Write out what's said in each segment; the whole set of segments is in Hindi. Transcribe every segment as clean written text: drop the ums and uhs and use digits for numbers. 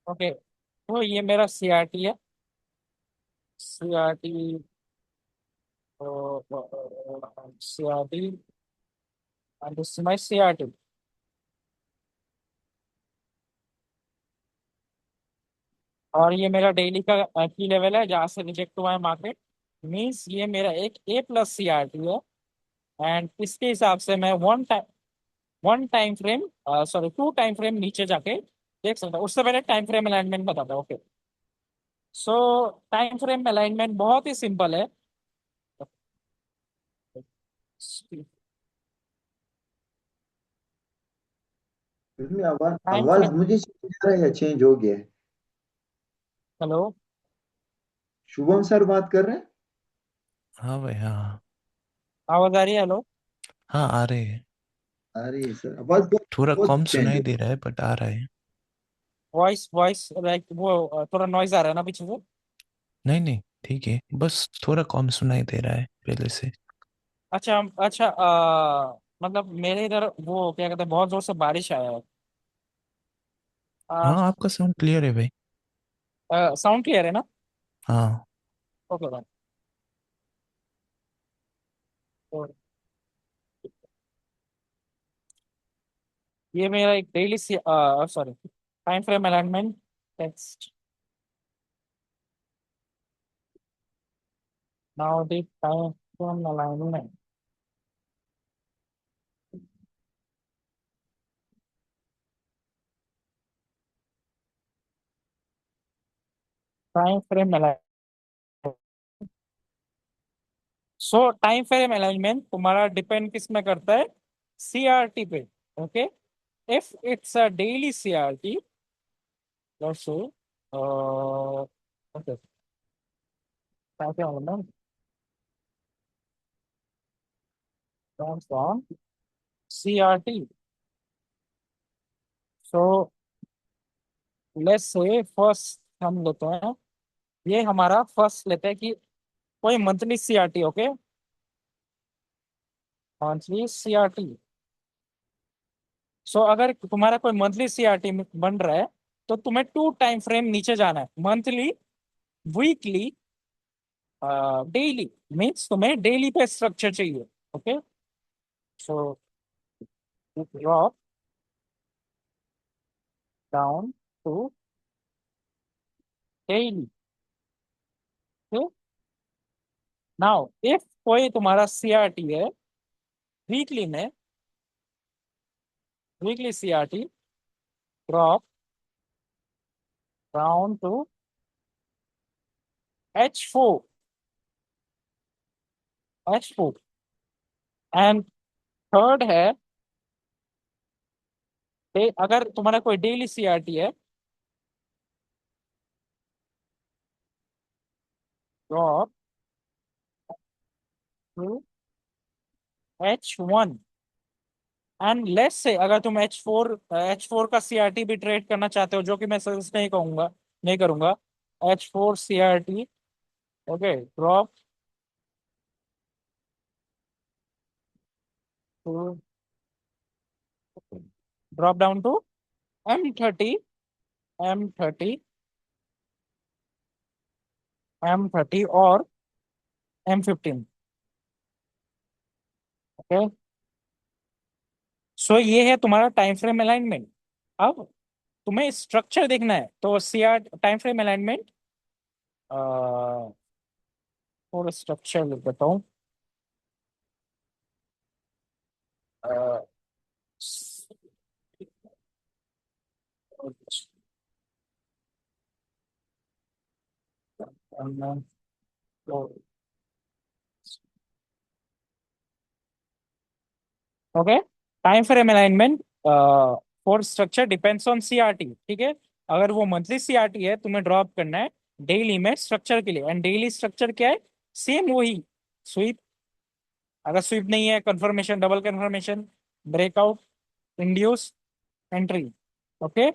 ओके, तो ये मेरा सीआरटी है। CRT, CRT, and this is my CRT. और ये मेरा डेली का की लेवल है जहाँ से रिजेक्ट हुआ है मार्केट। मीन्स ये मेरा एक ए प्लस सीआरटी है। एंड इसके हिसाब से मैं one time frame, sorry 2 time frame नीचे जाके देख सकता हूँ। उससे पहले टाइम फ्रेम अलाइनमेंट बताता हूँ। ओके, सो टाइम फ्रेम अलाइनमेंट बहुत ही सिंपल है। इसमें आवाज टाइम आवाज फ्रेम, मुझे समझ आ रहा है, चेंज हो गया है। हेलो, शुभम सर बात कर रहे हैं? हाँ भाई हाँ। आवाज आ रही है? हेलो, हाँ आ रहे हैं। अरे सर, आवाज बहुत थोड़ा बहुत कम चेंज सुनाई हो। दे रहा है बट आ रहा है। वॉइस वॉइस लाइक वो थोड़ा नॉइज आ रहा है ना पीछे से। नहीं नहीं, ठीक है, बस थोड़ा कम सुनाई दे रहा है पहले से। अच्छा अच्छा, मतलब मेरे इधर वो क्या कहते हैं, बहुत जोर से बारिश आया है। हाँ आपका साउंड क्लियर है भाई। साउंड क्लियर है ना? हाँ। ओके भाई। तो ये मेरा एक daily sorry, time frame alignment text. Now the time frame alignment. Time frame alignment, so time frame alignment तुम्हारा डिपेंड किस में करता है? सीआरटी पे। Okay, if it's a daily CRT, let's say, okay, time frame alignment comes from CRT. So let's say first हम लेते हैं, ये हमारा फर्स्ट लेते हैं कि कोई monthly CRT. Okay, monthly CRT. So अगर तुम्हारा कोई मंथली सीआरटी बन रहा है तो तुम्हें 2 टाइम फ्रेम नीचे जाना है। Monthly, weekly, daily. मीन्स तुम्हें डेली पे स्ट्रक्चर चाहिए। Okay, so drop down to daily. Now if कोई तुम्हारा सीआरटी है वीकली में, weekly CRT, drop down to H4, H4। And third है, अगर तुम्हारा कोई डेली सीआरटी है, drop to H1। And let's say अगर तुम एच फोर का सीआरटी भी ट्रेड करना चाहते हो, जो कि मैं सजेस्ट नहीं कहूंगा, नहीं करूंगा। H4 CRT, okay, to drop down to M30, M30, M30 और M15। ओके, सो ये है तुम्हारा टाइम फ्रेम अलाइनमेंट। अब तुम्हें स्ट्रक्चर देखना है तो सीआर टाइम फ्रेम अलाइनमेंट, और स्ट्रक्चर लिख देता हूँ। Uh, okay, time frame alignment for structure depends on CRT. ठीक है, अगर वो मंथली सीआरटी है तुम्हें ड्रॉप करना है डेली में स्ट्रक्चर के लिए। एंड डेली स्ट्रक्चर क्या है? सेम वही, स्वीप। अगर स्वीप नहीं है, confirmation, double confirmation, breakout, induce, entry. Okay,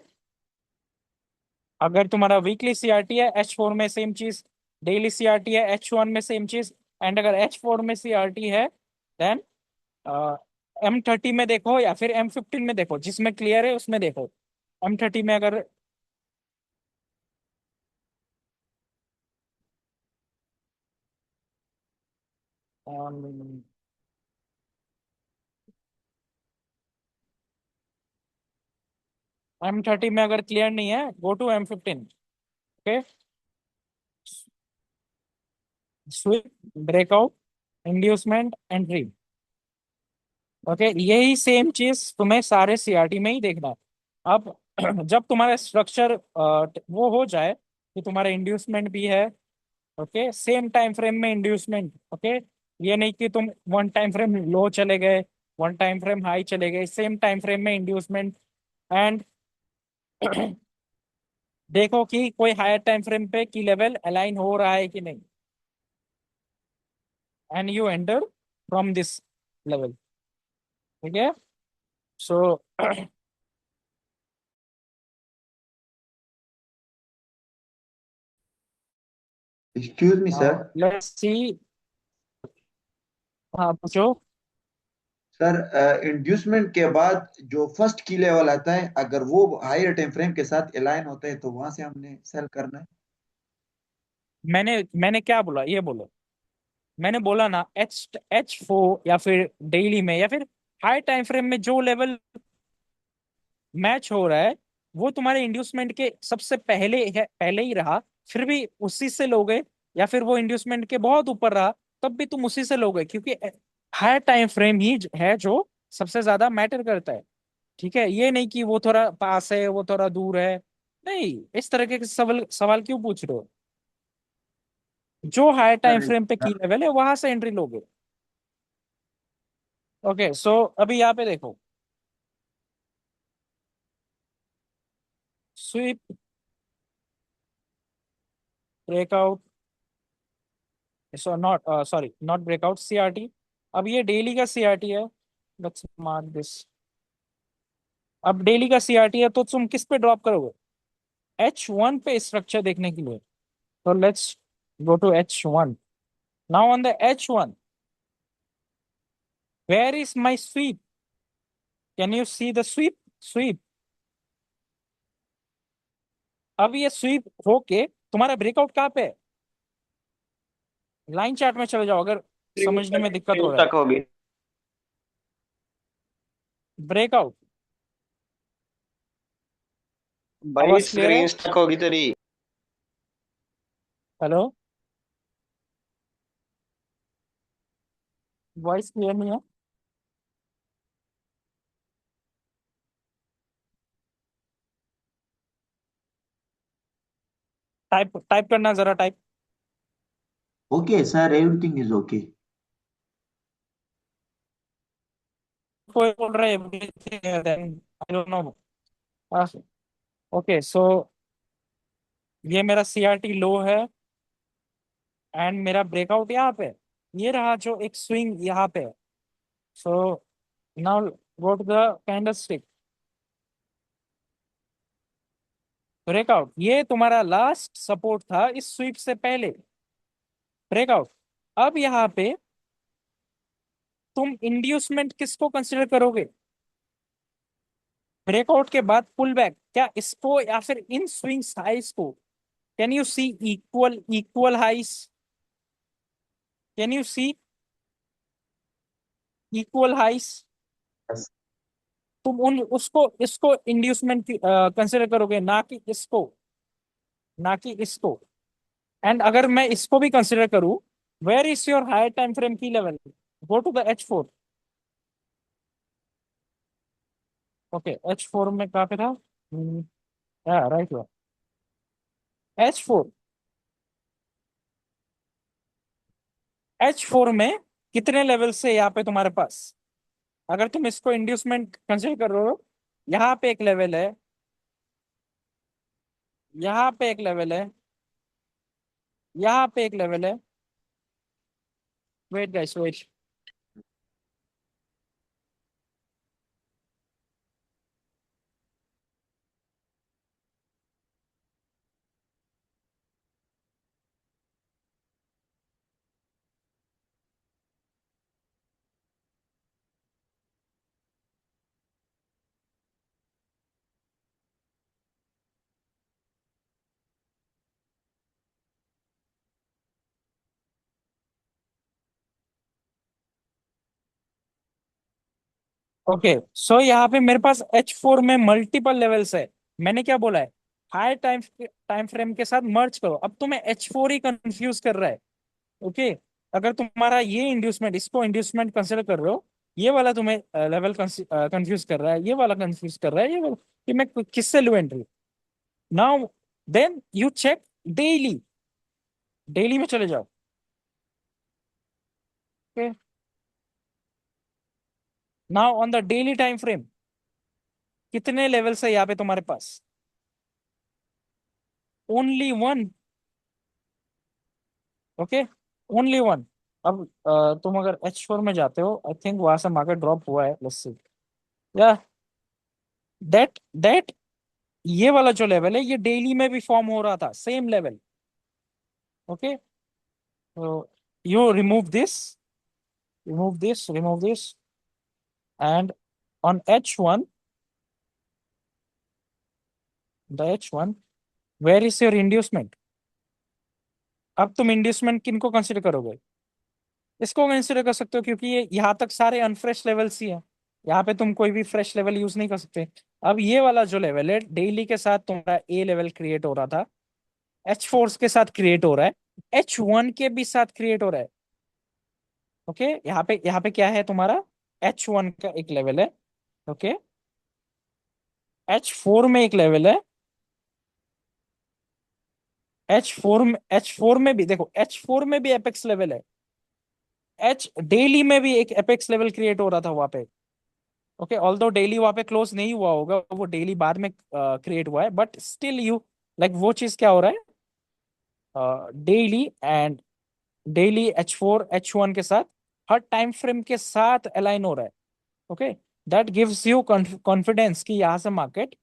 अगर तुम्हारा वीकली सीआरटी है H4 में सेम चीज, डेली सीआरटी है H1 में सेम चीज। एंड अगर H4 में सीआरटी है देन M30 में देखो या फिर M15 में देखो, जिसमें क्लियर है उसमें देखो। M30 में अगर M30 में अगर क्लियर नहीं है, go to M15। Okay, sweep, breakout, inducement, entry. Okay, यही सेम चीज तुम्हें सारे सीआरटी में ही देखना है। अब जब तुम्हारा स्ट्रक्चर वो हो जाए कि तुम्हारा इंड्यूसमेंट भी है, ओके, सेम टाइम फ्रेम में इंड्यूसमेंट, ओके, ये नहीं कि तुम वन टाइम फ्रेम लो चले गए, वन टाइम फ्रेम हाई चले गए, सेम टाइम फ्रेम में इंड्यूसमेंट। एंड देखो कि कोई हायर टाइम फ्रेम पे की लेवल अलाइन हो रहा है कि नहीं, and you enter from this level. ठीक है, so excuse me sir. Let's see. हाँ, पूछो। सर, इंड्यूसमेंट के बाद जो फर्स्ट की लेवल आता है, अगर वो हायर टाइम फ्रेम के साथ अलाइन होता है तो वहां से हमने सेल करना है। मैंने क्या बोला, ये बोलो। मैंने बोला ना, H4 या फिर डेली में या फिर हाई टाइम फ्रेम में जो लेवल मैच हो रहा है, वो तुम्हारे इंड्यूसमेंट के सबसे पहले है, पहले ही रहा, फिर भी उसी से लोगे, या फिर वो इंड्यूसमेंट के बहुत ऊपर रहा, तब भी तुम उसी से लोगे, क्योंकि हायर टाइम फ्रेम ही है जो सबसे ज्यादा मैटर करता है। ठीक है, ये नहीं कि वो थोड़ा पास है, वो थोड़ा दूर है। नहीं, इस तरह के सवाल सवाल क्यों पूछ रहे हो? जो हायर टाइम सर फ्रेम पे की लेवल है वहां से एंट्री लोगे। ओके, सो अभी यहाँ पे देखो, sweep, breakout, so not sorry, not breakout, CRT. अब ये डेली का सीआरटी है, लेट्स मार्क दिस। अब डेली का सीआरटी है तो तुम किस पे ड्रॉप करोगे? H1 पे स्ट्रक्चर देखने के लिए, तो let's go to H1। Now on the H1, where is my sweep? Can you see the sweep? Sweep. अब ये स्वीप होके तुम्हारा ब्रेकआउट कहाँ पे है? लाइन चार्ट में चले जाओ अगर समझने में दिक्कत हो रहा है। तक होगी। ब्रेकआउट, आवाज 22 क्लियर है? रेंज तक होगी तेरी। हेलो, वॉइस क्लियर नहीं है। टाइप टाइप करना जरा, type. Okay sir, everything is okay. कोई बोल रहा है everything, then I don't know। Okay, so ये मेरा सीआरटी लो है, एंड मेरा ब्रेकआउट यहाँ पे है। ये रहा जो एक स्विंग यहाँ पे है। So now go to the candlestick, breakout, ये तुम्हारा लास्ट सपोर्ट था इस स्वीप से पहले, ब्रेकआउट। अब यहाँ पे तुम इंड्यूसमेंट किसको कंसिडर करोगे? ब्रेकआउट के बाद पुल बैक, क्या इसको या फिर इन स्विंग्स हाइस को? Can you see equal equal highs? Can you see equal highs? तुम उन उसको इसको इंड्यूसमेंट कंसिडर करोगे, ना कि इसको, ना कि इसको। एंड अगर मैं इसको भी कंसिडर करूं, where is your higher time frame की level? Go to the H4। Okay, H4 में कहाँ पे था? राइट हुआ, H4। H4 में कितने लेवल से यहाँ पे तुम्हारे पास? अगर तुम इसको इंड्यूसमेंट कंसिडर कर रहे हो, यहाँ पे एक लेवल है, यहाँ पे एक लेवल है, यहाँ पे एक लेवल है। Wait guys, wait. Okay, so यहाँ पे मेरे पास H4 में मल्टीपल लेवल्स है। मैंने क्या बोला है, हाई टाइम टाइम फ्रेम के साथ मर्ज करो। अब तुम्हें H4 ही कंफ्यूज कर रहा है। ओके, अगर तुम्हारा ये इंड्यूसमेंट, इसको इंड्यूसमेंट कंसिडर कर रहे हो, ये वाला तुम्हें लेवल कंफ्यूज कर रहा है, ये वाला कंफ्यूज कर रहा है, ये वाला, कि मैं किससे लूं entry. Now then you check daily, daily में चले जाओ। Okay, now on the daily time frame कितने लेवल्स है यहाँ पे तुम्हारे पास? Only one. Okay, only one. अब तुम अगर H4 में जाते हो, आई थिंक वहां से मार्केट ड्रॉप हुआ है, लेट्स सी। या दैट ये वाला जो लेवल है, ये डेली में भी फॉर्म हो रहा था, सेम लेवल। ओके, तो you remove this and on H1, the H1, where is your inducement? अब तुम इंड्यूसमेंट किनको कंसिडर करोगे? इसको कंसिडर कर सकते हो, क्योंकि ये यहाँ तक सारे अनफ्रेश लेवल्स ही है। यहाँ पे तुम कोई भी फ्रेश लेवल यूज नहीं कर सकते। अब ये वाला जो लेवल है, डेली के साथ तुम्हारा ए लेवल क्रिएट हो रहा था, H4 के साथ क्रिएट हो रहा है, H1 के भी साथ क्रिएट हो रहा है। ओके, यहाँ पे क्या है तुम्हारा, H1 का एक लेवल है। ओके, H4 में एक लेवल है। H4 में भी देखो, H4 में भी एपेक्स लेवल है। H डेली में भी एक एपेक्स लेवल क्रिएट हो रहा था वहां पे। ओके, ऑल्दो डेली वहां पे क्लोज नहीं हुआ होगा, वो डेली बाद में क्रिएट हुआ है, बट स्टिल यू लाइक वो चीज क्या हो रहा है, daily and daily H4 H1 के साथ हर टाइम फ्रेम के साथ अलाइन हो रहा है। Okay, that gives you confidence कि यहाँ से मार्केट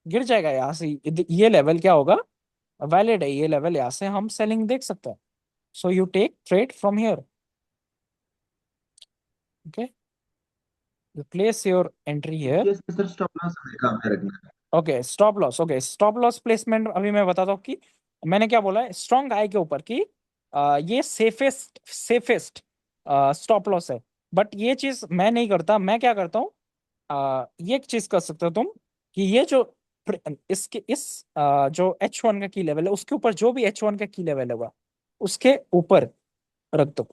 गिर जाएगा, यहाँ से ये लेवल क्या होगा, वैलिड है ये लेवल, यहाँ से हम सेलिंग देख सकते हैं। So you take trade from here. Okay, you place your entry is here. Case में सर स्टॉप लॉस हमें काम में रखना है। ओके, स्टॉप लॉस प्लेसमेंट अभी मैं बताता हूँ कि मैंने क्या बोला है स्ट्रॉन्ग आई के ऊपर कि ये सेफेस्ट स्टॉप लॉस है। बट ये चीज मैं नहीं करता। मैं क्या करता हूँ, ये एक चीज कर सकते हो तुम, कि ये जो इसके जो H1 का की लेवल है, उसके ऊपर जो भी H1 का की लेवल होगा, उसके ऊपर रख दो।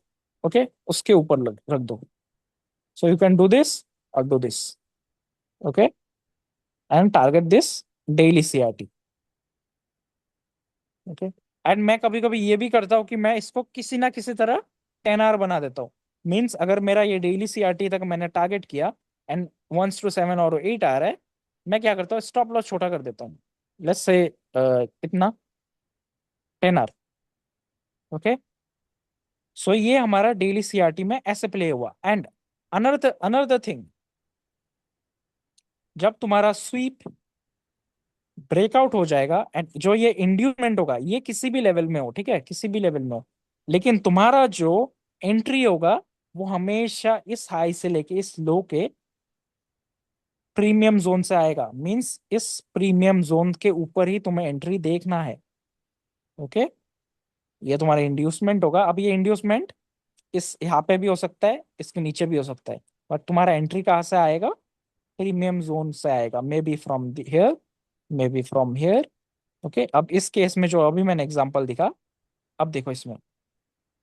ओके, उसके ऊपर रख दो। So you can do this और do this. Okay, and target this daily CRT। Okay, and मैं कभी कभी ये भी करता हूँ कि मैं इसको किसी ना किसी तरह 10R बना देता हूँ। मीन्स अगर मेरा ये डेली CRT तक मैंने टारगेट किया एंड 1:7 और 8 आ रहा है, मैं क्या करता हूँ, स्टॉप लॉस छोटा कर देता हूँ। लेट्स से कितना, 10R। ओके, सो ये हमारा डेली CRT में ऐसे प्ले हुआ। एंड अनदर अनदर थिंग, जब तुम्हारा स्वीप ब्रेकआउट हो जाएगा एंड जो ये इंड्यूसमेंट होगा, ये किसी भी लेवल में हो, ठीक है, किसी भी लेवल में हो, लेकिन तुम्हारा जो एंट्री होगा वो हमेशा इस हाई से लेके इस लो के प्रीमियम जोन से आएगा। मींस इस प्रीमियम जोन के ऊपर ही तुम्हें एंट्री देखना है। ओके, ये तुम्हारा इंड्यूसमेंट होगा। अब ये इंड्यूसमेंट इस यहाँ पे भी हो सकता है, इसके नीचे भी हो सकता है, बट तुम्हारा एंट्री कहाँ से आएगा, प्रीमियम जोन से आएगा, may be from here, may be from here. Okay, अब इस केस में जो अभी मैंने एग्जांपल दिखा, अब देखो इसमें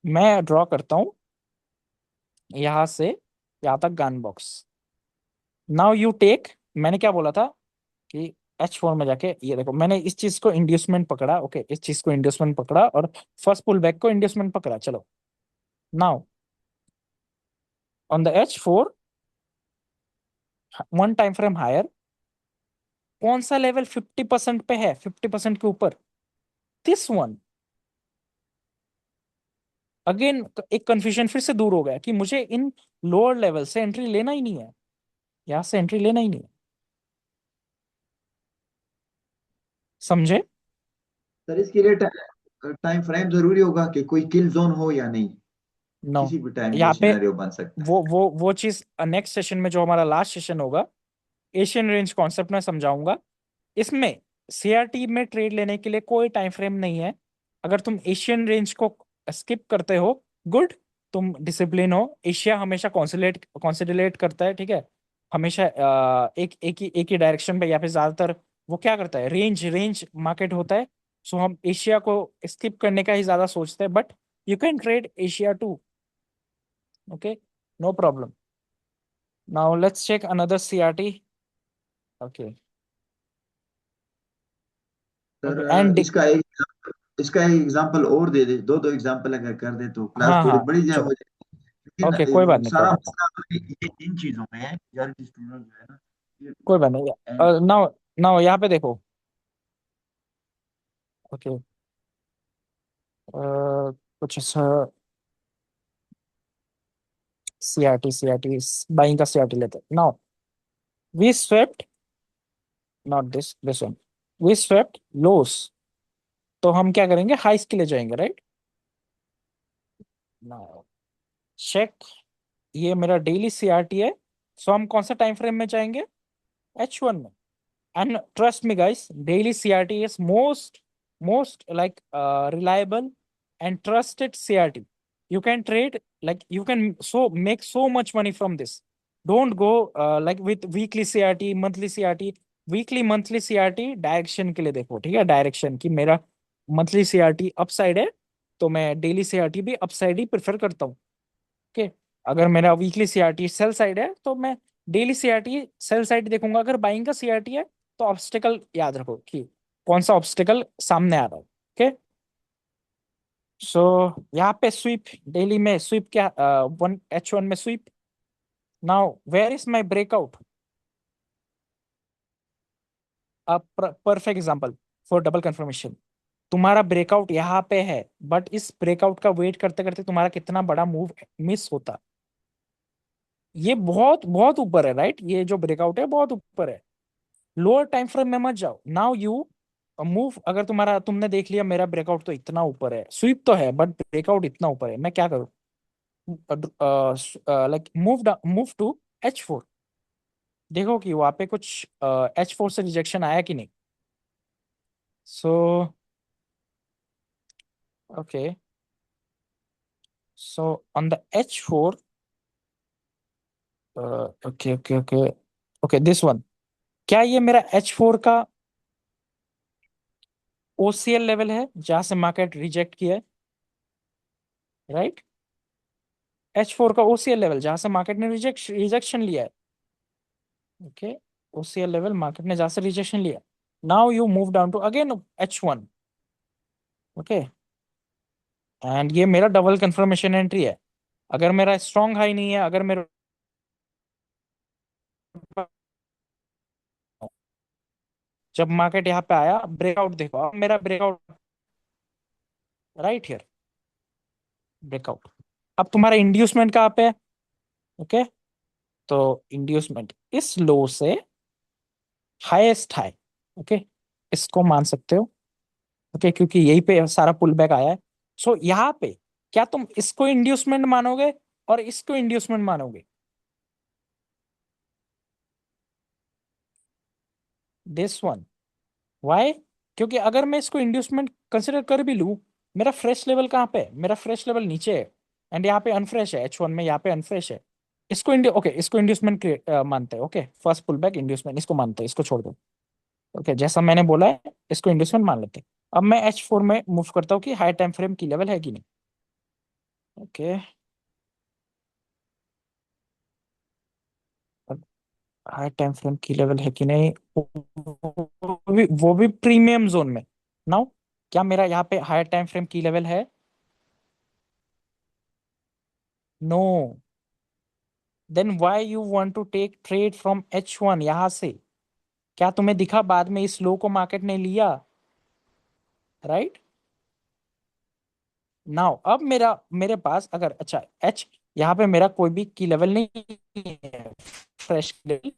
मैं ड्रॉ करता हूं यहां से यहां तक Gann box. Now you take, मैंने क्या बोला था कि H4 में जाके ये देखो, मैंने इस चीज को इंड्यूसमेंट पकड़ा। ओके, इस चीज को इंड्यूसमेंट पकड़ा और फर्स्ट पुल बैक को इंड्यूसमेंट पकड़ा। चलो, now on the H4, one time frame higher, कौन सा लेवल 50% पे है, 50% के ऊपर? This one. अगेन एक कंफ्यूजन फिर से दूर हो गया कि मुझे इन लोअर लेवल से एंट्री लेना ही नहीं है, यहां से एंट्री लेना ही नहीं है। समझे? सर इसके लिए टाइम फ्रेम जरूरी होगा कि कोई किल जोन हो या नहीं? नो, किसी भी टाइम वो यहाँ पे सिनेरियो बन सकता है। वो चीज नेक्स्ट सेशन में, जो हमारा लास्ट सेशन होगा, एशियन रेंज कॉन्सेप्ट में समझाऊंगा। इसमें CRT में ट्रेड लेने के लिए कोई टाइम फ्रेम नहीं है। अगर तुम एशियन रेंज को स्किप करते हो, गुड, तुम डिसिप्लिन हो। एशिया हमेशा कॉन्सिलेट कॉन्सिडरेट करता है, ठीक है। हमेशा एक ही डायरेक्शन पे, या फिर ज्यादातर वो क्या करता है, रेंज रेंज मार्केट होता है। सो हम एशिया को स्किप करने का ही ज्यादा सोचते हैं, but you can trade Asia too. Okay, no problem. Now let's check another CRT. Okay. Sir okay and इसका एक एग्जांपल और दे दे, दो दो एग्जांपल अगर कर दे तो क्लास हाँ थोड़ी हाँ, बड़ी जाए हो चलो। जाए। लेकिन ओके, कोई बात नहीं, कोई सारा बात नहीं, मसला तो ये इन चीजों में है यार कि स्टूडेंट जो है ना ये कोई बात एंड नहीं। नाउ नाउ यहाँ पे देखो। ओके, कुछ सीआरटी बाइंग का सीआरटी लेते हैं now. We swept, not this one. We swept lows, तो हम क्या करेंगे, हाइस के लिए जाएंगे, राइट। नाउ चेक, ये मेरा डेली सीआरटी है। सो हम कौन सा टाइम फ्रेम में जाएंगे, H1 में। And trust me guys, daily CRT is most like reliable and trusted CRT. You can trade, like you can make so much money from this. Don't go like with weekly CRT, monthly CRT। Weekly monthly CRT direction के लिए देखो, ठीक है, डायरेक्शन की मेरा मंथली सीआरटी अपसाइड है, तो मैं डेली सीआरटी भी अपसाइड ही प्रेफर करता हूँ। ओके, अगर मेरा वीकली सीआरटी सेल साइड है तो मैं डेली सीआरटी सेल साइड देखूंगा। अगर बाइंग का सीआरटी है तो ऑब्स्टिकल याद रखो कि कौन सा ऑब्स्टिकल सामने आ रहा है। ओके, सो यहाँ पे स्वीप, डेली में स्वीप क्या, वन H1 में स्वीप। Now where is my breakout, perfect example for double confirmation. तुम्हारा ब्रेकआउट यहाँ पे है, बट इस ब्रेकआउट का वेट करते करते तुम्हारा कितना बड़ा मूव मिस होता। ये बहुत बहुत ऊपर है, राइट, ये जो ब्रेकआउट है बहुत ऊपर है। लोअर टाइम फ्रेम में मत जाओ। नाउ यू मूव, अगर तुम्हारा, तुमने देख लिया मेरा ब्रेकआउट तो इतना ऊपर है, स्वीप तो है बट ब्रेकआउट इतना ऊपर है, मैं क्या करूँ, लाइक मूव टू H4। देखो कि वहां पे कुछ H4 से रिजेक्शन आया कि नहीं। So okay, so on the H4, okay okay okay okay, this one, क्या ये मेरा H4 का OCL लेवल है जहां से मार्केट रिजेक्ट किया है, राइट। H4 का OCL लेवल जहां से मार्केट ने रिजेक्शन लिया है। ओके, OCL लेवल मार्केट ने जहां से रिजेक्शन लिया। Now you move down to again H1। Okay, and ये मेरा डबल कंफर्मेशन एंट्री है। अगर मेरा स्ट्रॉन्ग हाई नहीं है, अगर मेरा, जब मार्केट यहाँ पे आया ब्रेकआउट देखो, अब मेरा ब्रेकआउट राइट हियर, ब्रेकआउट। अब तुम्हारा इंड्यूसमेंट कहाँ पे है, ओके, तो इंड्यूसमेंट इस लो से हाईएस्ट हाई, ओके, इसको मान सकते हो। ओके, क्योंकि यही पे सारा पुल बैक आया है। सो यहाँ पे क्या तुम इसको इंड्यूसमेंट मानोगे और इसको इंड्यूसमेंट मानोगे, दिस वन। वाई, क्योंकि अगर मैं इसको इंड्यूसमेंट कंसिडर कर भी लूं, मेरा फ्रेश लेवल कहाँ पे है, मेरा फ्रेश लेवल नीचे है। एंड यहाँ पे अनफ्रेश है H1 में, यहाँ पे अनफ्रेश है। इसको ओके, इसको इंड्यूसमेंट मानते हैं। Okay, first pull back inducement, इसको मानते हैं, इसको छोड़ दो। ओके, जैसा मैंने बोला है, इसको इंड्यूसमेंट मान लेते हैं। अब मैं H4 में मूव करता हूँ कि हाई टाइम फ्रेम की लेवल है कि नहीं। ओके, हाई टाइम फ्रेम की लेवल है कि नहीं, वो भी प्रीमियम जोन में। नाउ क्या मेरा यहाँ पे हाई टाइम फ्रेम की लेवल है, no. Then why you want to take trade from H1 यहां से, क्या तुम्हें दिखा बाद में इस लो को मार्केट ने लिया, राइट। नाउ अब मेरे पास अगर, अच्छा, H, यहाँ पे मेरा कोई भी की लेवल नहीं है, फ्रेश लेवल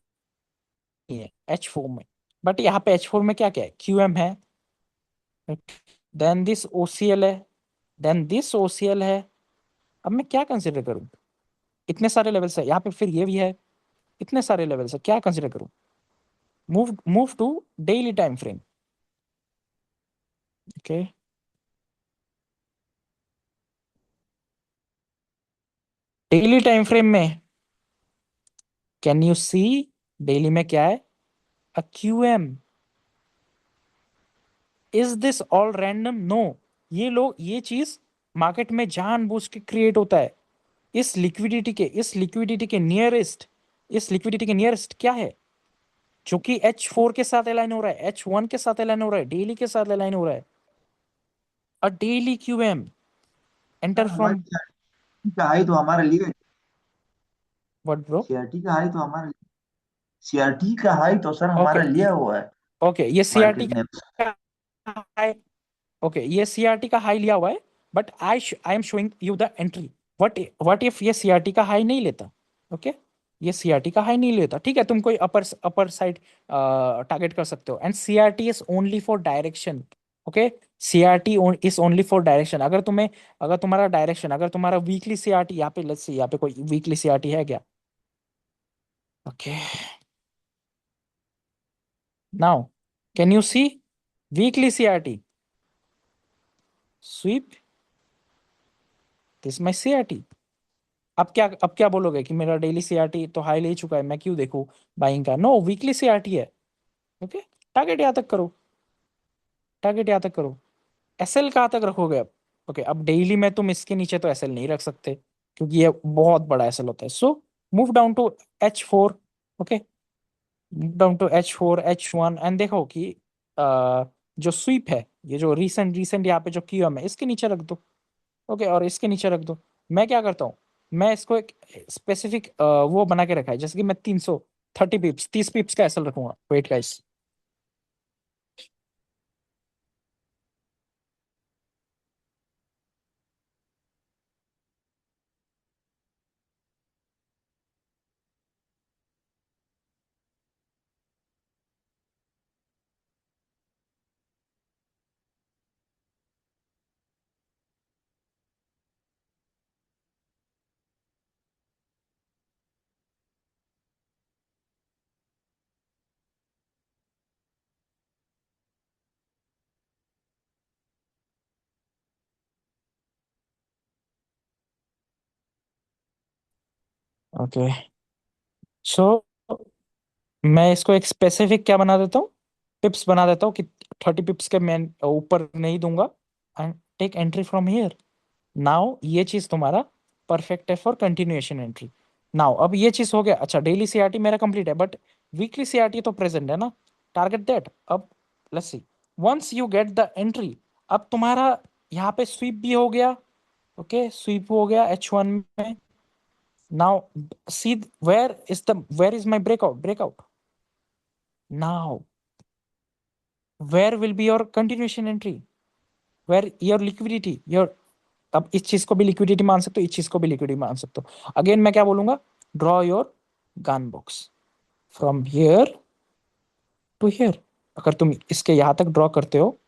नहीं है H4 में। बट यहाँ पे H4 में क्या क्या है, QM है, देन दिस OCL है, देन दिस OCL है। अब मैं क्या कंसिडर करूं, इतने सारे लेवल्स है यहाँ पे, फिर ये भी है, इतने सारे लेवल्स है, क्या कंसिडर करूं। Move to daily time frame. Okay, daily time frame में कैन यू सी डेली में क्या है? Uh Q M. Is this all random? No. ये लोग ये चीज मार्केट में जानबूझ के क्रिएट होता है। इस लिक्विडिटी के नियरेस्ट, इस लिक्विडिटी के नियरेस्ट क्या है जो कि H4 के साथ अलाइन हो रहा है, H1 के साथ अलाइन हो रहा है, डेली के साथ अलाइन हो रहा है? A daily Q M sir enter हमारी फ्रॉम सीआरटी का हाई तो हमारे लिए, व्हाट ब्रो? सीआरटी का हाई तो हमारे, सीआरटी का हाई तो सर हमारा ओके, लिया हुआ है ओके, ये सीआरटी मार्केट ने। का हाई, ओके, ये सीआरटी का हाई लिया हुआ है, but I am showing you the entry. What if ये सीआरटी का हाई नहीं लेता? ओके, ये सीआरटी का हाई नहीं लेता, ठीक है, तुम कोई अपर साइड टारगेट कर सकते हो, and CRT is only for direction. Okay, CRT is only for direction. अगर तुम्हारा डायरेक्शन, अगर तुम्हारा वीकली सीआरटी यहाँ पे, लेट्स सी यहाँ पे कोई वीकली सीआरटी है क्या? Okay, now can you see weekly CRT sweep? This my CRT. अब क्या बोलोगे कि मेरा डेली सीआरटी तो हाई ले ही चुका है, मैं क्यों देखूं बाइंग का? नो, वीकली सीआरटी है। ओके, टारगेट यहां तक करो, टारगेट यहां तक करो। एसएल कहां तक रखोगे अब? ओके, अब डेली में तुम इसके नीचे तो एसएल नहीं रख सकते क्योंकि ये बहुत बड़ा एसएल होता है, so move down to H4। Okay, move down to H4 H1 and देखो कि जो स्वीप है, ये जो रीसेंट रीसेंट यहाँ पे जो क्यूएम है, इसके नीचे रख दो। ओके, और इसके नीचे रख दो। मैं क्या करता हूँ, मैं इसको एक स्पेसिफिक वो बना के रखा है, जैसे कि मैं 330 पिप्स 30 पिप्स का एसएल रखूंगा। वेट गाइस, ओके, सो मैं इसको एक स्पेसिफिक क्या बना देता हूँ, पिप्स बना देता हूँ कि 30 पिप्स के मैं ऊपर नहीं दूंगा, and take entry from here. Now ये चीज तुम्हारा परफेक्ट है फॉर कंटिन्यूएशन एंट्री। नाउ अब ये चीज हो गया, अच्छा डेली सीआरटी मेरा कंप्लीट है, बट वीकली सीआरटी तो प्रेजेंट है ना, टारगेट दैट। अब let's see, once you get the entry, अब तुम्हारा यहाँ पे स्वीप भी हो गया। ओके, स्वीप हो गया H1 में। Now see where is my breakout now, where will be your continuation entry, where your liquidity your. अब इस चीज को भी लिक्विडिटी मान सकते हो, इस चीज को भी लिक्विडिटी मान सकते हो। अगेन मैं क्या बोलूंगा, draw your Gann box from here to here. अगर तुम इसके यहां तक ड्रॉ करते हो,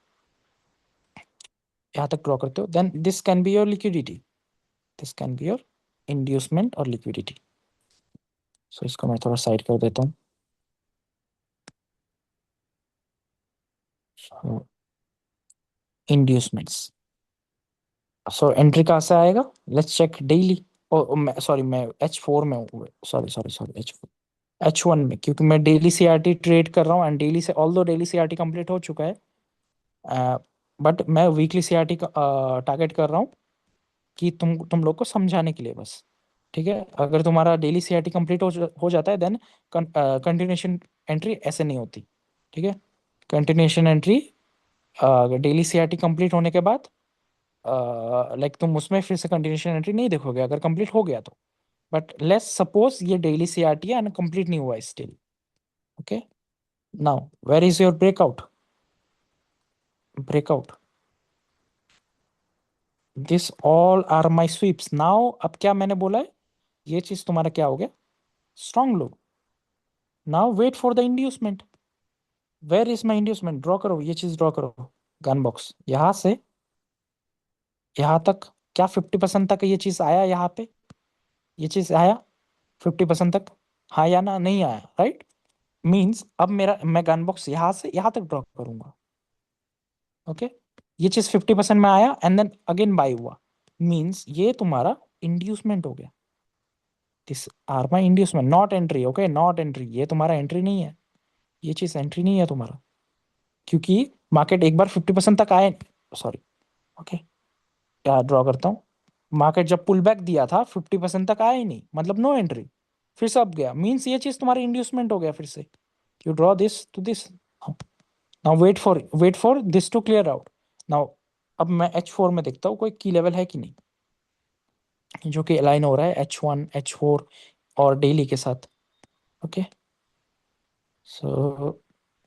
यहां तक ड्रॉ करते हो, then this can be your liquidity, this can be your inducement और लिक्विडिटी। सो इसको मैं थोड़ा साइड कर देता हूँ। इंड्यूसमेंट्स, सो एंट्री कहाँ से आएगा? Let's check daily. सॉरी, मैं H4 में हूँ, सॉरी सॉरी सॉरी, H1 में, क्योंकि मैं डेली सीआरटी ट्रेड कर रहा हूँ, एंड डेली से ऑल दो डेली सीआरटी कंप्लीट हो चुका है, बट मैं वीकली सीआरटी का टारगेट कर रहा हूँ कि तुम लोग को समझाने के लिए बस। ठीक है, अगर तुम्हारा डेली सीआरटी कंप्लीट हो जाता है, देन कंटिन्यूएशन एंट्री ऐसे नहीं होती। ठीक है, continuation entry daily CRT complete होने के बाद, लाइक तुम उसमें फिर से कंटिन्यूएशन एंट्री नहीं देखोगे अगर कंप्लीट हो गया तो। बट लेट्स सपोज ये डेली सीआरटी है एंड कंप्लीट नहीं हुआ still. Okay, now where is your breakout? This all are my sweeps. Now अब क्या मैंने बोला है, ये चीज तुम्हारा क्या हो गया, strong low. Now wait for the inducement. Where is my inducement? Draw करो, ये चीज ड्रॉ करो। गन बॉक्स यहां से यहां तक, क्या 50% तक ये चीज आया यहाँ पे? ये चीज आया 50% तक? हाँ या ना? नहीं आया, राइट? मीन्स अब मेरा, मैं गन बॉक्स यहां से यहां तक ड्रॉ करूंगा। ओके, ये चीज 50% में आया एंड देन अगेन बाय हुआ, मीन्स ये तुम्हारा इंड्यूसमेंट हो गया। This are my inducement, not entry. Okay, not entry, ये तुम्हारा एंट्री नहीं है, ये चीज एंट्री नहीं है तुम्हारा, क्योंकि मार्केट एक बार 50% तक आए। सॉरी, ओके, क्या ड्रॉ करता हूँ, मार्केट जब पुल बैक दिया था 50% तक आया ही नहीं, मतलब नो एंट्री, फिर से अब गया, मीन्स ये चीज तुम्हारी इंड्यूसमेंट हो गया फिर से। You draw this to this, now wait for this to clear out. Now अब मैं H4 में देखता हूँ कोई की लेवल है कि नहीं जो कि अलाइन हो रहा है H1 H4 और डेली के साथ। Okay, so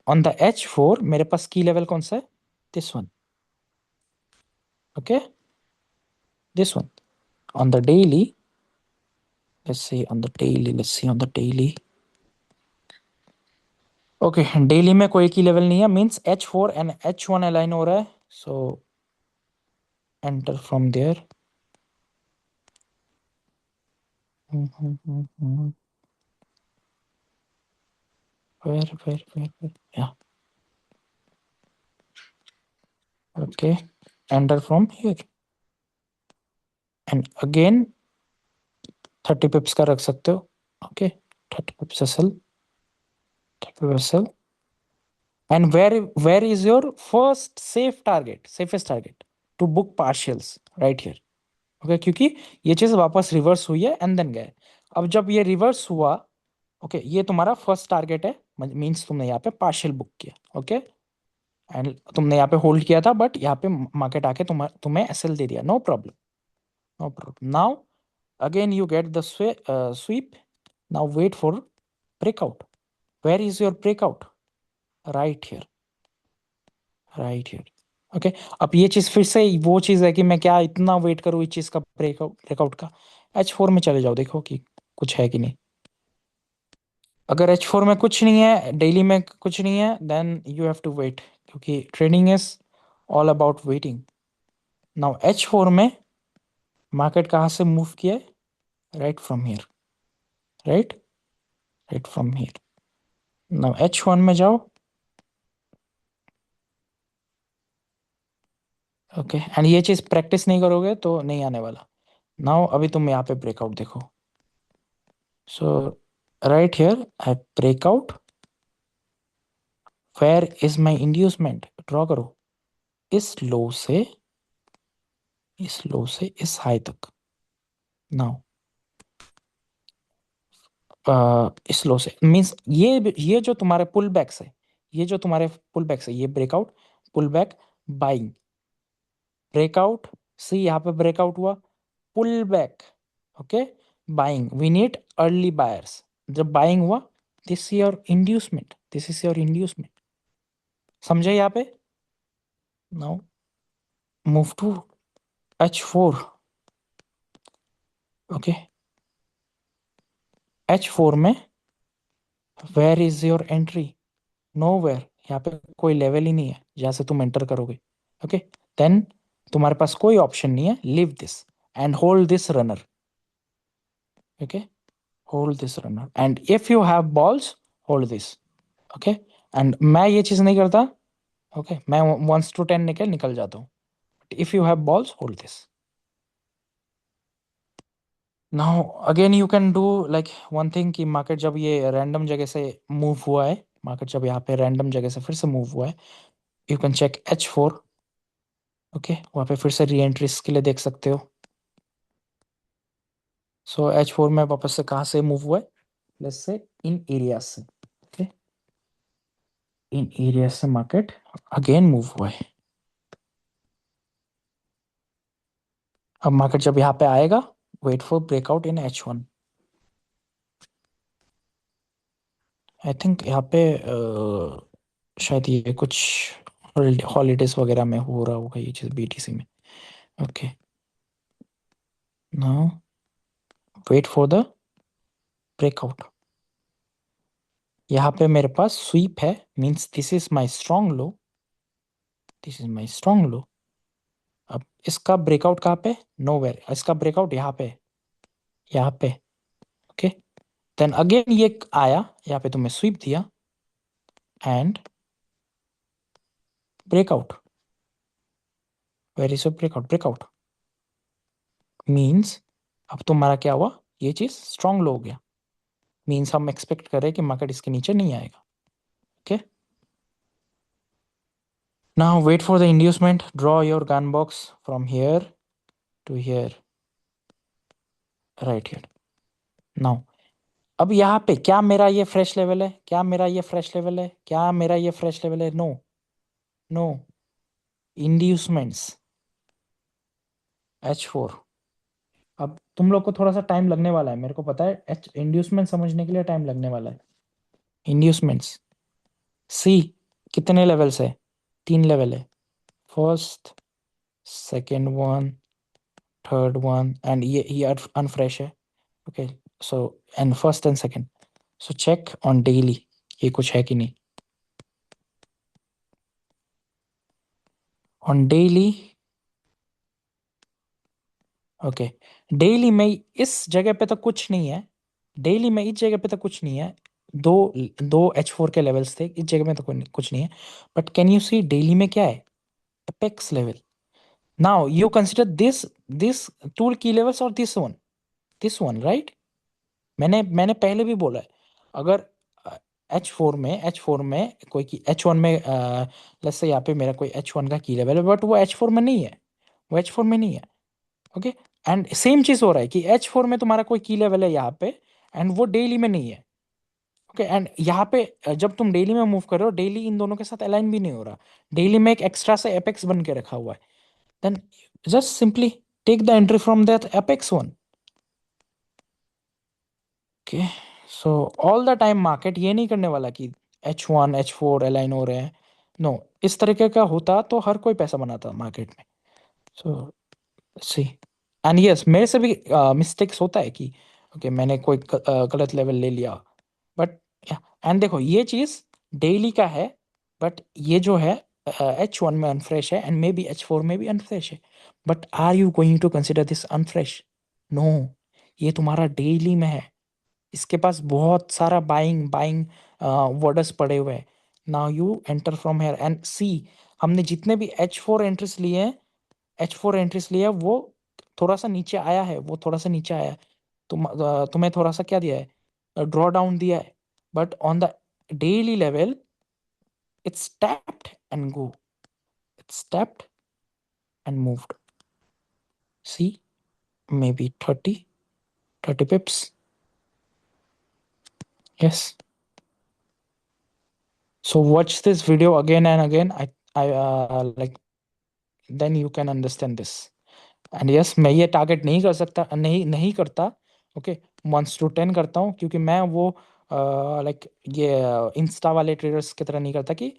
on the H4 मेरे पास की लेवल कौन सा है, this one. Okay, this one on the daily, let's see on the daily. Okay, daily में कोई की लेवल नहीं है, means H4 and H1 align हो रहा है, so enter from there. where yeah, okay, enter from here and again 30 pips का रख सकते हो। Okay, 30 pips SL, 30 pips SL, and where is your first safest target to book partials, right here. Okay, क्योंकि ये चीज वापस रिवर्स हुई है एंड देन गए। अब जब ये रिवर्स हुआ, ओके, ये तुम्हारा फर्स्ट टारगेट है, मींस तुमने यहाँ पे पार्शियल बुक किया। ओके, एंड तुमने यहाँ पे होल्ड किया था, बट यहाँ पे मार्केट आके तुम्हें एसएल दे दिया, no problem, no problem. Now again you get the sweep, now wait for breakout. Where is your breakout, right here, right here. Okay, अब ये चीज फिर से वो चीज है कि मैं क्या इतना वेट करूँ इस चीज का, ब्रेकआउट का। H4 में चले जाओ, देखो कि कुछ है कि नहीं। अगर H4 में कुछ नहीं है, डेली में कुछ नहीं है, then you have to wait, क्योंकि trading is all about waiting. Now H4 में मार्केट कहाँ से मूव किया है, right from here, right, right from here. Now H1 में जाओ, ओके, एंड ये चीज प्रैक्टिस नहीं करोगे तो नहीं आने वाला। नाउ अभी तुम यहाँ पे ब्रेकआउट देखो, so right here I breakout, where is my inducement, draw करो, इस लो से इस हाई तक। नाउ इस लो से मीन्स ये जो तुम्हारे पुल बैक्स है, ये जो तुम्हारे पुल बैक्स है, ये breakout, pull back, buying, breakout, see यहाँ पे ब्रेकआउट हुआ, pull back, okay, buying, we need early buyers. जब बाइंग हुआ, this your inducement, this is your inducement, समझे यहाँ पे। Now move to H4, okay, H4 में where is your entry, no where, यहाँ पे कोई लेवल ही नहीं है जहाँ से तुम एंटर करोगे। ओके, देन तुम्हारे पास कोई ऑप्शन नहीं है, leave this and hold this runner. Okay, hold this runner, and if you have balls, hold this. Okay, and मैं ये चीज नहीं करता। ओके, मैं 1 to 10 निकल जाता हूँ, if you have balls, hold this. Now again you can do like one thing, कि मार्केट जब ये रैंडम जगह से मूव हुआ है, मार्केट जब यहाँ पे रैंडम जगह से फिर से मूव हुआ है, you can check H4। Okay, वहाँ पे फिर से री एंट्रीज के लिए देख सकते हो। सो H4 में वापस से कहाँ से मूव हुआ है, लेट्स से इन एरिया से। ओके, इन एरिया से मार्केट अगेन मूव हुआ है। अब मार्केट जब यहाँ पे आएगा, wait for breakout in H1। I think यहाँ पे शायद ये कुछ हॉलीडेज वगैरह में हो रहा होगा ये चीज़ BTC में। Okay, now wait for the breakout. यहाँ पे मेरे पास स्वीप है, means this is my strong low, this is my strong low. अब इसका ब्रेकआउट कहाँ पे, नोवेयर, इसका ब्रेकआउट यहाँ पे, यहाँ पे। ओके, देन अगेन ये आया, यहाँ पे तुम्हें स्वीप दिया and breakout. Where is your breakout, breakout means अब तुम्हारा क्या हुआ, ये चीज स्ट्रांग लो हो गया, मीन्स हम एक्सपेक्ट कर रहे हैं कि मार्केट इसके नीचे नहीं आएगा। Okay, now wait for the inducement, draw your Gann box from here to here, right here. Now अब यहाँ पे क्या मेरा ये फ्रेश लेवल है, क्या मेरा ये फ्रेश लेवल है, क्या मेरा ये फ्रेश लेवल है? No, no, inducements H4। अब तुम लोग को थोड़ा सा टाइम लगने वाला है, मेरे को पता है, एच इंड्यूसमेंट समझने के लिए टाइम लगने वाला है। इंड्यूसमेंट्स सी कितने लेवल्स है? 3 लेवल है, first, second one, third one, and ये अनफ्रेश है। Okay, so and first and second, so check on daily ये कुछ है कि नहीं। ऑन डेली, ओके, डेली में इस जगह पे तो कुछ नहीं है, डेली में इस जगह पे तो कुछ नहीं है, दो दो H4 के लेवल्स थे, इस जगह में तो कुछ नहीं है, but can you see daily में क्या है? Apex level. Now you consider this tool key levels और दिस वन राइट। मैंने पहले भी बोला है, अगर H4 में कोई की H1 में, लेट्स से यहाँ पे मेरा कोई H1 का की लेवल है, बट वो H4 में नहीं है, वो H4 में नहीं है। ओके, एंड सेम चीज हो रहा है कि H4 में तुम्हारा कोई की लेवल है यहाँ पे, एंड वो डेली में नहीं है। ओके, एंड यहाँ पे जब तुम डेली में मूव कर रहे हो, डेली इन दोनों के साथ अलाइन भी नहीं हो रहा, डेली में एक एक्स्ट्रा से एपेक्स बन के रखा हुआ है, then just simply take the entry from that apex one. Okay, so all the time market ये नहीं करने वाला कि H1 H4 अलाइन हो रहे हैं। नो, इस तरीके का होता तो हर कोई पैसा बनाता मार्केट में। सो सी, एंड यस, मेरे से भी मिस्टेक्स होता है कि ओके मैंने कोई गलत लेवल ले लिया, बट एंड देखो ये चीज डेली का है, बट ये जो है H1 में अनफ्रेश है, एंड मे बी H4 में भी अनफ्रेश है, but are you going to consider this unfresh? No, ये तुम्हारा डेली में है, इसके पास बहुत सारा बाइंग बाइंग वर्डर्स पड़े हुए हैं। Now you enter from here and see, हमने जितने भी H4 एंट्रीज लिए हैं, H4 एंट्रीज लिए हैं, वो थोड़ा सा नीचे आया है, वो थोड़ा सा नीचे आया है। तुम्हें थोड़ा सा क्या दिया है? ड्रॉ डाउन दिया है, but on the daily level it's tapped and go, it's tapped and moved. See, may be 30 pips, yes. So watch this video again and again. I like, then you can understand this. And yes, मैं ये टारगेट नहीं कर सकता, नहीं नहीं करता। ओके, 1 to 10 करता हूँ, क्योंकि मैं वो लाइक ये इंस्टा वाले ट्रेडर्स की तरह नहीं करता कि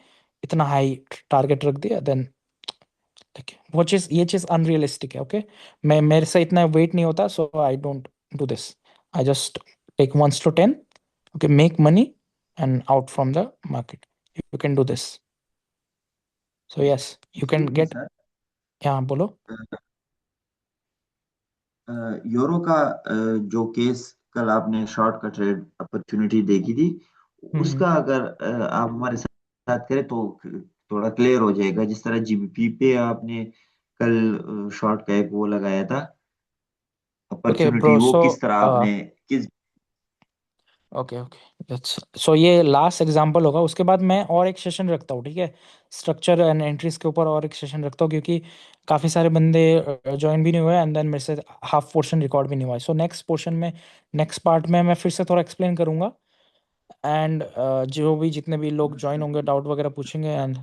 इतना हाई टारगेट रख दिया देन, देखिए वो चीज़, ये चीज़ अनरियलिस्टिक है। ओके, मैं मेरे से इतना वेट नहीं होता, so I don't do this, I just take 1 to 10, okay, make money and out from the market, you can do this. So yes, you can excuse me get. Sir, यहाँ बोलो। यूरो का जो केस कल आपने शॉर्ट का ट्रेड अपॉर्चुनिटी देखी थी, हम्म। उसका अगर आप हमारे साथ करें तो थोड़ा क्लियर हो जाएगा। जिस तरह जीबीपी पे आपने कल शॉर्ट का एक वो लगाया था ओके अपॉर्चुनिटी, ब्रो, वो सो किस तरह आपने किस। ओके ओके, सो ये लास्ट एग्जांपल होगा, उसके बाद मैं और एक सेशन रखता हूँ, ठीक है, स्ट्रक्चर एंड एंट्रीज के ऊपर और एक सेशन रखता हूँ, क्योंकि काफ़ी सारे बंदे ज्वाइन भी नहीं हुए, एंड देन मेरे से हाफ पोर्शन रिकॉर्ड भी नहीं हुआ है। सो नेक्स्ट पोर्शन में, नेक्स्ट पार्ट में मैं फिर से थोड़ा एक्सप्लेन करूँगा, एंड जो भी जितने भी लोग ज्वाइन होंगे डाउट वगैरह पूछेंगे, एंड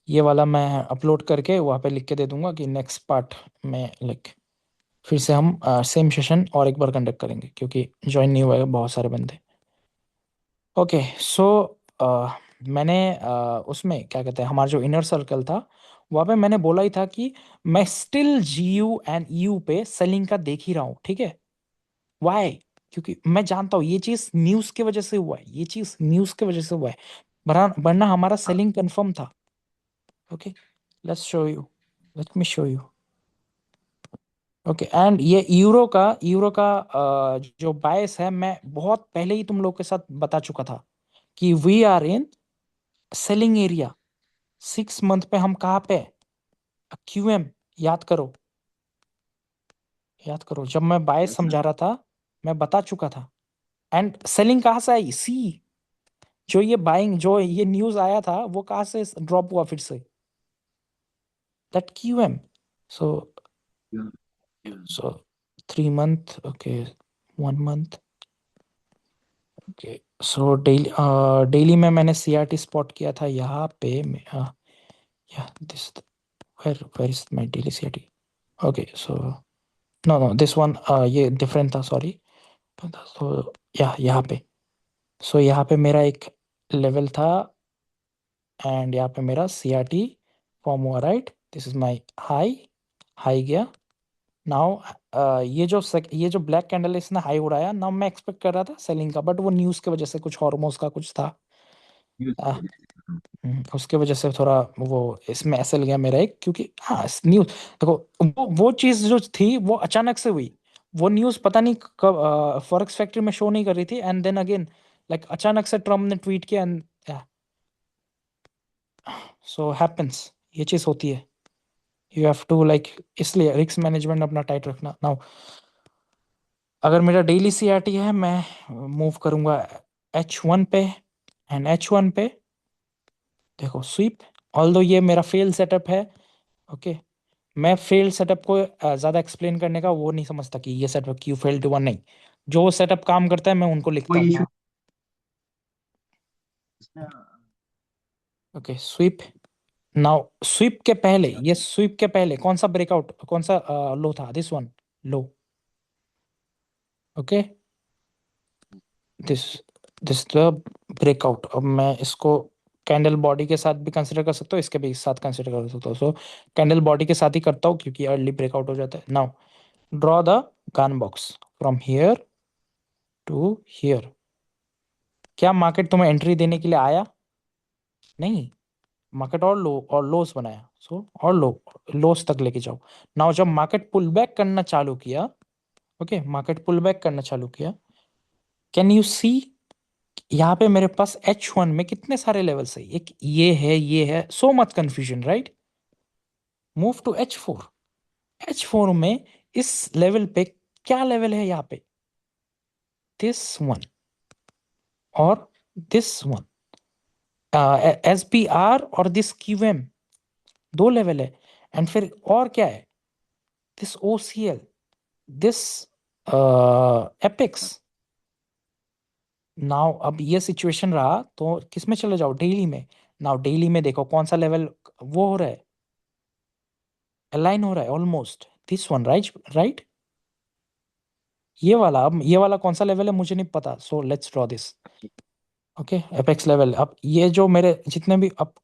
ये वाला मैं अपलोड करके वहाँ पे लिख के दे दूंगा कि नेक्स्ट पार्ट में लाइक फिर से हम सेम सेशन और एक बार कंडक्ट करेंगे, क्योंकि ज्वाइन नहीं हुए हैं बहुत सारे बंदे। ओके, सो मैंने उसमें क्या कहते हैं, हमारा जो इनर सर्कल था, वहाँ पे मैंने बोला ही था कि मैं स्टिल GU एंड EU पे सेलिंग का देख ही रहा हूँ, ठीक है। वाई? क्योंकि मैं जानता हूँ ये चीज़ न्यूज़ की वजह से हुआ है, ये चीज़ न्यूज़ की वजह से हुआ है, वरना हमारा सेलिंग कंफर्म था। Okay, let's show you, let me show you. Okay, and ये यूरो का जो बायस है, मैं बहुत पहले ही तुम लोग के साथ बता चुका था कि we are in selling area. 6 month पे हम कहाँ पे? QM, याद करो, याद करो, जब मैं बाय यस समझा सर। रहा था मैं बता चुका था। एंड सेलिंग कहाँ से आई? सी, जो ये बाइंग, जो ये न्यूज आया था वो कहाँ से ड्रॉप हुआ फिर से? That QM. So so 3 month, okay, 1 month, okay. So daily daily में मैंने सीआरटी स्पॉट किया था यहाँ पे। या this, where is my daily CRT? Okay, so no no this one, ये डिफरेंट था, सॉरी। तो यहाँ पे, सो यहाँ पे मेरा एक लेवल था एंड यहाँ पे मेरा सीआरटी फॉर्म हुआ, right? This is my high, high गया। नाउ ये जो ब्लैक कैंडल इसने हाई उड़ाया, नाउ मैं एक्सपेक्ट कर रहा था सेलिंग का, बट वो न्यूज़ की वजह से, कुछ हॉर्मोन्स का कुछ था। न्यूज़ आ, की वजह से। उसके वजह से थोड़ा वो इसमें एसएल गया मेरा एक, क्योंकि हाँ न्यूज़, देखो, वो चीज़ जो थी वो अचानक से हुई। वो न्यूज़ पता नहीं कब फॉरेक्स फैक्ट्री में शो नहीं कर रही थी, एंड देन अगेन लाइक अचानक से ट्रम्प ने ट्वीट किया, एंड सो हैपेंस, ये चीज़ होती है। यू हैव टू लाइक, इसलिए रिस्क मैनेजमेंट अपना टाइट रखना। नाउ अगर मेरा डेली सीआरटी है, मैं मूव करूंगा H1 पे, एंड H1 पे देखो स्वीप। ऑल्दो ये मेरा फेल सेटअप है, ओके। मैं फेल सेटअप को ज़्यादा एक्सप्लेन करने का वो नहीं समझता कि ये सेटअप क्यों फेल्ड हुआ, नहीं। जो सेटअप काम करता है मैं उनको लिखता कोई हूँ। Issue? Okay, sweep. Now sweep के पहले, ये स्वीप के पहले कौन सा ब्रेकआउट, कौन सा लो था? This one, low, okay. This this the breakout. अब मैं इसको कैंडल बॉडी के साथ भी कंसिडर कर सकता हूँ, इसके भी साथ कंसिडर कर सकता हूँ। सो कैंडल बॉडी के साथ ही करता हूँ क्योंकि अर्ली ब्रेकआउट हो जाता है। Now draw the Gann box from here to here. क्या मार्केट तुम्हें एंट्री देने के लिए आया? नहीं, मार्केट और लो और लोस बनाया, सो और लो, लोस तक लेके जाओ। नाउ जब मार्केट पुल बैक करना चालू किया, ओके, मार्केट पुल बैक करना चालू किया, कैन यू सी यहाँ पे मेरे पास H1 में कितने सारे लेवल्स है? एक ये है, so much confusion, right? Move to H4। H4 में इस लेवल पे क्या लेवल है? यहाँ पे दिस वन और दिस वन, SPR और दिस QM, दो लेवल है। एंड फिर और क्या है? This OCL, this apex. Now अब ये सिचुएशन रहा तो किस में चले जाओ? डेली में। नाउ डेली में देखो कौन सा लेवल वो हो रहा है, अलाइन हो रहा है almost, this one, right? Right, ये वाला। अब ये वाला कौन सा लेवल है मुझे नहीं पता, so let's draw this, okay, apex level. अब ये जो मेरे जितने भी अप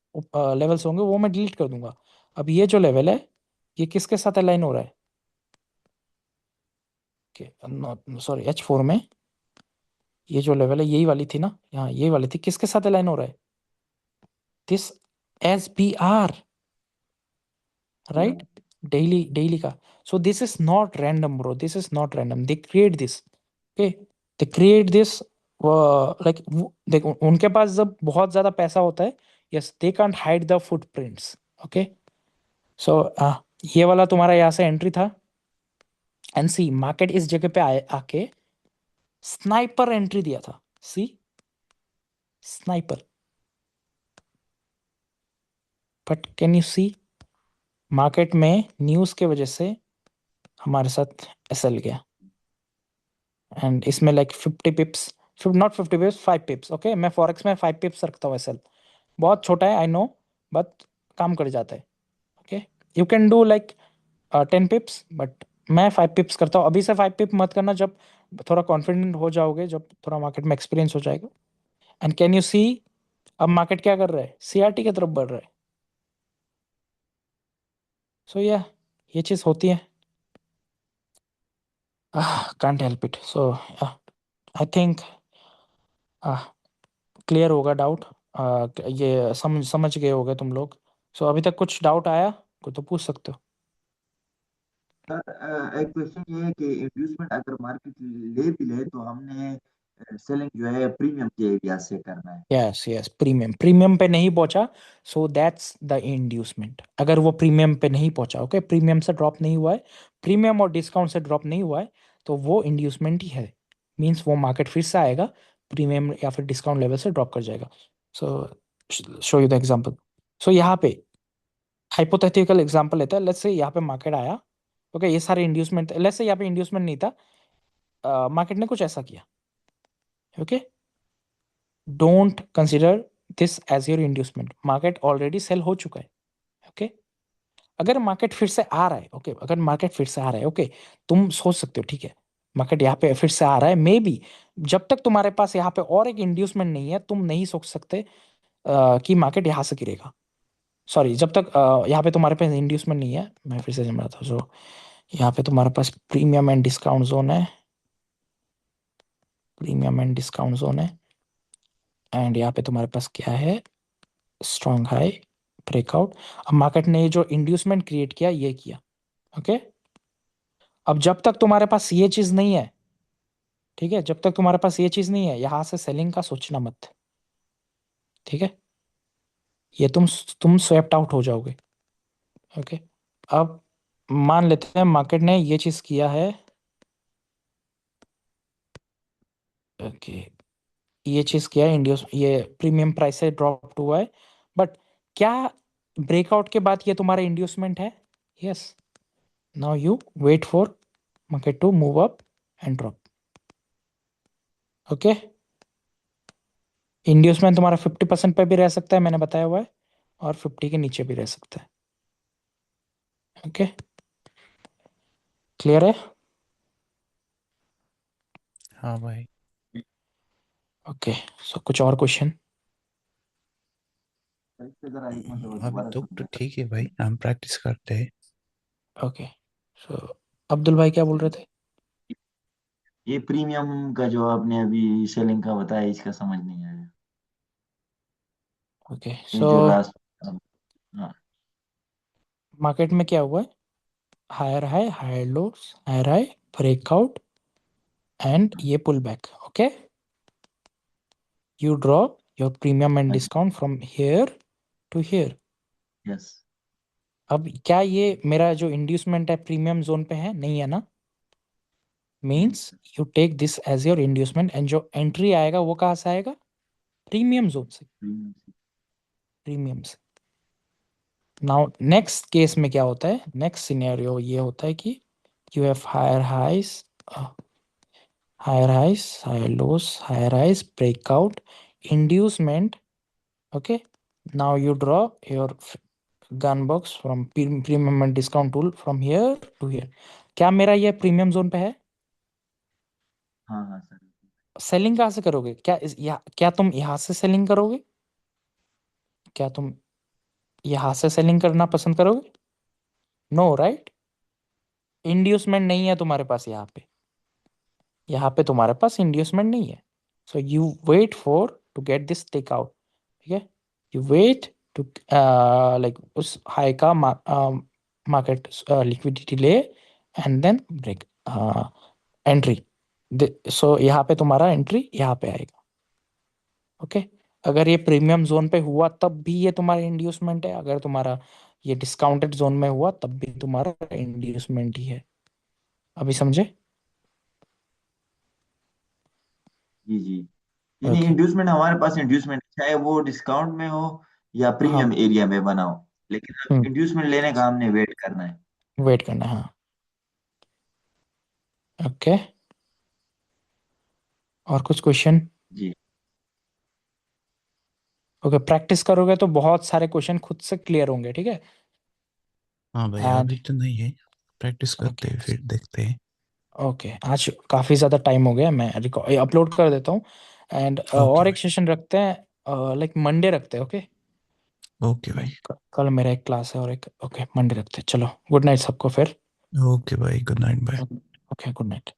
लेवल्स होंगे वो मैं डिलीट कर दूंगा। अब ये जो लेवल है ये किसके साथ अलाइन हो रहा है? ओके, सॉरी, H4 में ये जो लेवल है यही वाली थी ना, यहाँ यही वाली थी, किसके साथ अलाइन हो रहा है? This SPR, right? Daily, daily का। So this is not random bro, this is not random, they create this, okay, they create this. Like देखो, उनके पास जब बहुत ज्यादा पैसा होता है, yes, they can't hide the footprints, okay. So ये वाला तुम्हारा यहाँ से एंट्री था, एंड सी मार्केट इस जगह पे आए आके स्नाइपर एंट्री दिया था, see, sniper. But can you see market में न्यूज़ के वजह से हमारे साथ एसएल गया, एंड इसमें like 50 pips, not 50 pips, 5 pips, okay. मैं फॉरेक्स में 5 पिप्स रखता हूँ एसएल, बहुत छोटा है आई नो, बट काम कर जाता है, okay. You can do like 10 पिप्स, but मैं 5 पिप्स करता हूँ। अभी से 5 पिप मत करना, जब थोड़ा कॉन्फिडेंट हो जाओगे, जब थोड़ा मार्केट में एक्सपीरियंस हो जाएगा। एंड कैन यू सी अब मार्केट क्या कर रहा है? सीआरटी की तरफ बढ़ रहा है। सो या ये चीज़ होती है, can't help it. So I think clear होगा डाउट, ये समझ गए होगे तुम लोग। सो अभी तक कुछ डाउट आया कोई तो पूछ सकते हो। सर एक क्वेश्चन ये है कि इंड्यूसमेंट अगर मार्केट ले भी ले तो हमने सेलिंग जो है प्रीमियम के एरिया से करना है। यस यस, प्रीमियम प्रीमियम पे नहीं पहुंचा, सो दैट्स द इंड्यूसमेंट। अगर वो प्रीमियम पे नहीं पहुंचा, ओके, प्रीमियम से ड्रॉप नहीं हुआ है, प्रीमियम और डिस्काउंट से ड्रॉप नहीं हुआ है, तो वो इंड्यूसमेंट ही है। मीन्स वो मार्केट फिर से आएगा, प्रीमियम या फिर डिस्काउंट लेवल से ड्रॉप कर जाएगा। So show you the example. So यहाँ पे हाइपोथेटिकल एग्जांपल लेता है, लेट्स से यहाँ पे मार्केट आया, ओके, ये सारे इंड्यूसमेंट, लेट्स से यहाँ पे इंड्यूसमेंट नहीं था, मार्केट ने कुछ ऐसा किया, okay, don't consider this as your inducement, market already sell हो चुका है, ओके। अगर मार्केट फिर से आ रहा है, ओके, अगर मार्केट फिर से आ रहा है, ओके, तुम सोच सकते हो, ठीक है, मार्केट यहाँ पे फिर से आ रहा है, मे बी जब तक तुम्हारे पास यहाँ पे और एक इंड्यूसमेंट नहीं है, तुम नहीं सोच सकते कि मार्केट यहाँ से गिरेगा। सॉरी, जब तक यहाँ पे तुम्हारे पास इंड्यूसमेंट नहीं है, मैं फिर से समझाता हूँ। जो यहाँ पे तुम्हारे पास प्रीमियम एंड डिस्काउंट जोन है, प्रीमियम एंड डिस्काउंट जोन है, एंड यहाँ पे तुम्हारे पास क्या है, स्ट्रॉन्ग हाई, ब्रेकआउट। अब मार्केट ने जो इंड्यूसमेंट क्रिएट किया, ये किया, ओके। अब जब तक तुम्हारे पास ये चीज नहीं है, ठीक है, जब तक तुम्हारे पास ये चीज नहीं है, यहां से सेलिंग का सोचना मत, ठीक है, ये तुम स्वेप्ट आउट हो जाओगे, ओके। अब मान लेते हैं मार्केट ने ये चीज किया है, ओके, ये चीज किया है, इंड्यूस ये प्रीमियम प्राइस से ड्रॉप हुआ है, बट क्या ब्रेकआउट के बाद ये तुम्हारा इंड्यूसमेंट है? Yes. Now you wait for market to move up and drop, okay. Inducement तुम्हारा 50% पे भी रह सकता है, मैंने बताया हुआ है, और 50 के नीचे भी रह सकता है, ओके। क्लियर है? हाँ भाई। ओके, सो कुछ और क्वेश्चन? सर, इस पे जरा एक मतलब अभी दोबारा तो समझा ठीक है सकते भाई, हैं। हम प्रैक्टिस करते हैं। ओके, सो अब्दुल भाई क्या बोल रहे थे? ये प्रीमियम का जो आपने अभी सेलिंग का बताया, इसका समझ नहीं आया। ओके, ये सो जो लास्ट। हाँ। मार्केट में क्या हुआ है, higher high, higher low, higher high, breakout, and ये pull back, okay. You draw your premium and हाँ जी। Discount from here to here. Yes. अब क्या ये मेरा जो इंड्यूसमेंट है प्रीमियम जोन पे है? नहीं है ना। नहीं means sir. You take this as your inducement, and जो एंट्री आएगा वो कहाँ से आएगा? प्रीमियम जोन से, प्रीमियम से। प्रीमियम से। नाउ नेक्स्ट केस में क्या होता है, नेक्स्ट सिनेरियो ये होता है कि you have higher highs, higher highs, higher lows, higher highs, breakout, inducement, okay. Now you draw your gun box from premium and discount tool from here to here. क्या मेरा ये प्रीमियम जोन पे है? हाँ हाँ सर। सेलिंग कहाँ से करोगे? क्या तुम यहाँ से सेलिंग करोगे? क्या तुम यहाँ से सेलिंग करना पसंद करोगे? No, right. इंड्यूसमेंट नहीं है तुम्हारे पास यहाँ पे, यहाँ पे तुम्हारे पास इंड्यूसमेंट नहीं है, so you wait for to get this take out, ठीक है। यू वेट टू लाइक उस हाई का मार्केट लिक्विडिटी ले, एंड देन ब्रेक एंट्री। सो यहाँ पे तुम्हारा एंट्री यहाँ पे आएगा, ओके। अगर ये प्रीमियम जोन पे हुआ तब भी ये तुम्हारा इंड्यूसमेंट है, अगर तुम्हारा ये डिस्काउंटेड जोन में हुआ तब भी तुम्हारा इंड्यूसमेंट ही है। अभी समझे? जी जी। यानी ओके, इंड्यूसमेंट, हमारे पास इंड्यूसमेंट चाहे वो डिस्काउंट में हो या हाँ, प्रीमियम एरिया में बना हो, लेकिन अब इंड्यूसमेंट लेने का हमने वेट करना है। वेट करना है, हाँ, ओके। और कुछ क्वेश्चन? जी। ओके, प्रैक्टिस करोगे तो बहुत सारे क्वेश्चन खुद से क्लियर होंगे, ठीक है। हाँ भाई, एंड अभी तो नहीं है, प्रैक्टिस करते ओके, हैं फिर देखते हैं। ओके, आज काफ़ी ज़्यादा टाइम हो गया, मैं रिकॉर्ड अपलोड कर देता हूँ। एंड ओके और एक भाई। सेशन रखते हैं, लाइक मंडे रखते हैं, ओके। ओके भाई। कल मेरा एक क्लास है, और एक, ओके, मंडे रखते हैं। चलो, गुड नाइट सबको फिर। ओके भाई, गुड नाइट भाई। Okay, good night.